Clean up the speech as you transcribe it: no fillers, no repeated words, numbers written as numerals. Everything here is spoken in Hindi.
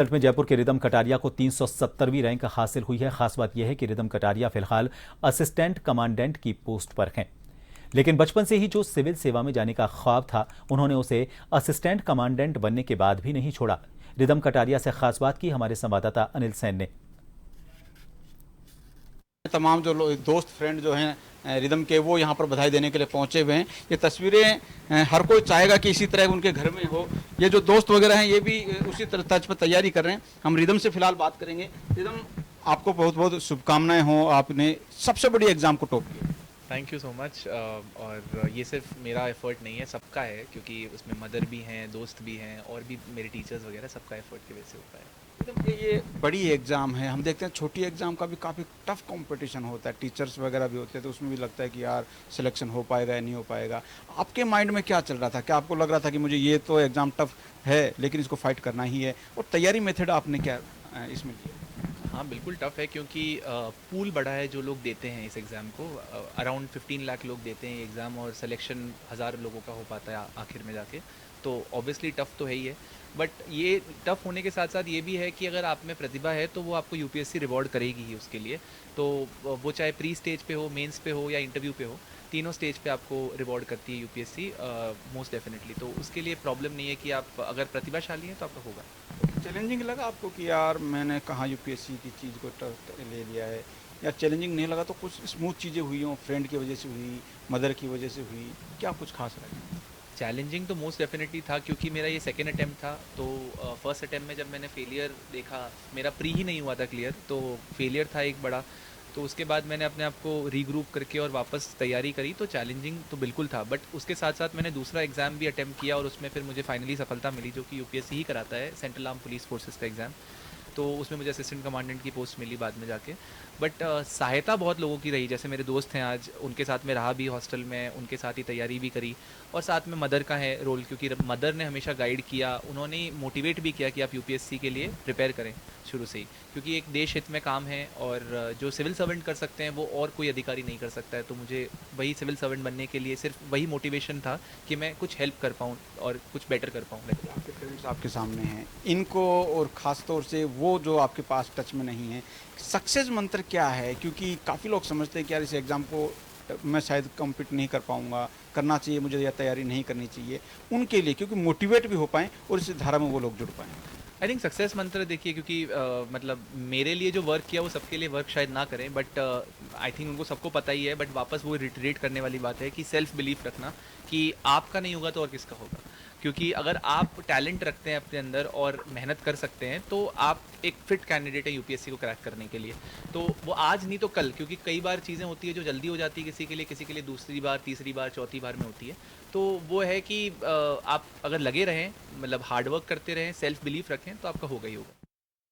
रिजल्ट में जयपुर के रिदम कटारिया को 370वीं रैंक हासिल हुई है। खास बात यह है कि रिदम कटारिया फिलहाल असिस्टेंट कमांडेंट की पोस्ट पर हैं, लेकिन बचपन से ही जो सिविल सेवा में जाने का ख्वाब था, उन्होंने उसे असिस्टेंट कमांडेंट बनने के बाद भी नहीं छोड़ा। रिदम कटारिया से खास बात की हमारे संवाददाता अनिल सैन ने। तमाम जो दोस्त फ्रेंड जो हैं रिदम के, वो यहाँ पर बधाई देने के लिए पहुँचे हुए हैं। ये तस्वीरें हर कोई चाहेगा कि इसी तरह उनके घर में हो। ये जो दोस्त वगैरह हैं ये भी उसी तर्ज पर तैयारी कर रहे हैं। हम रिदम से फिलहाल बात करेंगे। रिदम, आपको बहुत बहुत शुभकामनाएं हो, आपने सबसे बड़ी एग्जाम को टॉप किया। Thank you so much. और ये सिर्फ मेरा एफर्ट नहीं है, सबका है, क्योंकि उसमें मदर भी हैं, दोस्त भी हैं और भी मेरे टीचर्स वगैरह, सबका एफर्ट की वजह से होता है। ये बड़ी एग्ज़ाम है, हम देखते हैं छोटी एग्ज़ाम का भी काफ़ी टफ कंपटीशन होता है, टीचर्स वगैरह भी होते हैं, तो उसमें भी लगता है कि यार सिलेक्शन हो पाएगा या नहीं हो पाएगा। आपके माइंड में क्या चल रहा था? क्या आपको लग रहा था कि मुझे ये तो एग्ज़ाम टफ है लेकिन इसको फाइट करना ही है, और तैयारी मेथड आपने क्या इसमें लिया? हाँ, बिल्कुल टफ़ है, क्योंकि पूल बड़ा है जो लोग देते हैं इस एग्ज़ाम को। अराउंड 15 लाख लोग देते हैं ये एग्ज़ाम, और सिलेक्शन 1000 लोगों का हो पाता है आखिर में जाके। तो ऑब्वियसली टफ़ तो है ही है, बट ये टफ़ होने के साथ साथ ये भी है कि अगर आप में प्रतिभा है तो वो आपको यूपीएससी रिवॉर्ड करेगी ही उसके लिए। तो वो चाहे प्री स्टेज पे हो, मेंस पे हो या इंटरव्यू पे हो, तीनों स्टेज पे आपको रिवॉर्ड करती है यूपीएससी मोस्ट डेफिनेटली। तो उसके लिए प्रॉब्लम नहीं है कि आप अगर प्रतिभाशाली हैं तो आपका होगा। चैलेंजिंग लगा आपको कि यार मैंने कहाँ यूपीएससी की चीज़ को ले लिया है, या चैलेंजिंग नहीं लगा? तो कुछ स्मूथ चीज़ें हुई हों, फ्रेंड की वजह से हुई, मदर की वजह से हुई, क्या कुछ खास लगा? चैलेंजिंग तो मोस्ट डेफिनेटली था, क्योंकि मेरा ये सेकेंड अटैम्प्ट था। तो फर्स्ट अटैम्प्ट में जब मैंने फेलियर देखा, मेरा प्री ही नहीं हुआ था क्लियर, तो फेलियर था एक बड़ा। तो उसके बाद मैंने अपने आप को रीग्रुप करके और वापस तैयारी करी, तो चैलेंजिंग तो बिल्कुल था। बट उसके साथ साथ मैंने दूसरा एग्ज़ाम भी अटैम्प्ट किया और उसमें फिर मुझे फाइनली सफलता मिली, जो कि यूपीएससी ही कराता है, सेंट्रल आर्म पुलिस फोर्सेस का एग्ज़ाम। तो उसमें मुझे असिस्टेंट कमांडेंट की पोस्ट मिली बाद में जाके। बट सहायता बहुत लोगों की रही, जैसे मेरे दोस्त हैं आज, उनके साथ में रहा भी हॉस्टल में, उनके साथ ही तैयारी भी करी। और साथ में मदर का है रोल, क्योंकि मदर ने हमेशा गाइड किया, उन्होंने मोटिवेट भी किया कि आप यूपीएससी के लिए प्रिपेयर करें शुरू से ही, क्योंकि एक देश हित में काम है और जो सिविल सर्वेंट कर सकते हैं वो और कोई अधिकारी नहीं कर सकता है। तो मुझे वही सिविल सर्वेंट बनने के लिए सिर्फ वही मोटिवेशन था कि मैं कुछ हेल्प कर पाऊँ और कुछ बेटर कर पाऊँ। आपके पेरेंट्स आपके सामने हैं, इनको और ख़ास तौर से वो जो आपके पास टच में नहीं है, सक्सेस मंत्र क्या है? क्योंकि काफ़ी लोग समझते हैं कि यार इस एग्ज़ाम को मैं शायद कम्पीट नहीं कर पाऊँगा, करना चाहिए मुझे या तैयारी नहीं करनी चाहिए, उनके लिए, क्योंकि मोटिवेट भी हो पाएँ और इस धारा में वो लोग जुड़ पाएँ। आई थिंक सक्सेस मंत्र देखिए, क्योंकि मतलब मेरे लिए जो वर्क किया वो सबके लिए वर्क शायद ना करें, बट आई थिंक उनको सबको पता ही है। बट वापस वो रिटरेट करने वाली बात है कि सेल्फ बिलीफ रखना कि आपका नहीं होगा तो और किसका होगा। क्योंकि अगर आप टैलेंट रखते हैं अपने अंदर और मेहनत कर सकते हैं, तो आप एक फिट कैंडिडेट है यूपीएससी को क्रैक करने के लिए। तो वो आज नहीं तो कल, क्योंकि कई बार चीज़ें होती है जो जल्दी हो जाती है किसी के लिए दूसरी बार, तीसरी बार, चौथी बार में होती है। तो वो है कि आप अगर लगे रहें, मतलब हार्डवर्क करते रहें, सेल्फ बिलीफ रखें, तो आपका होगा ही होगा।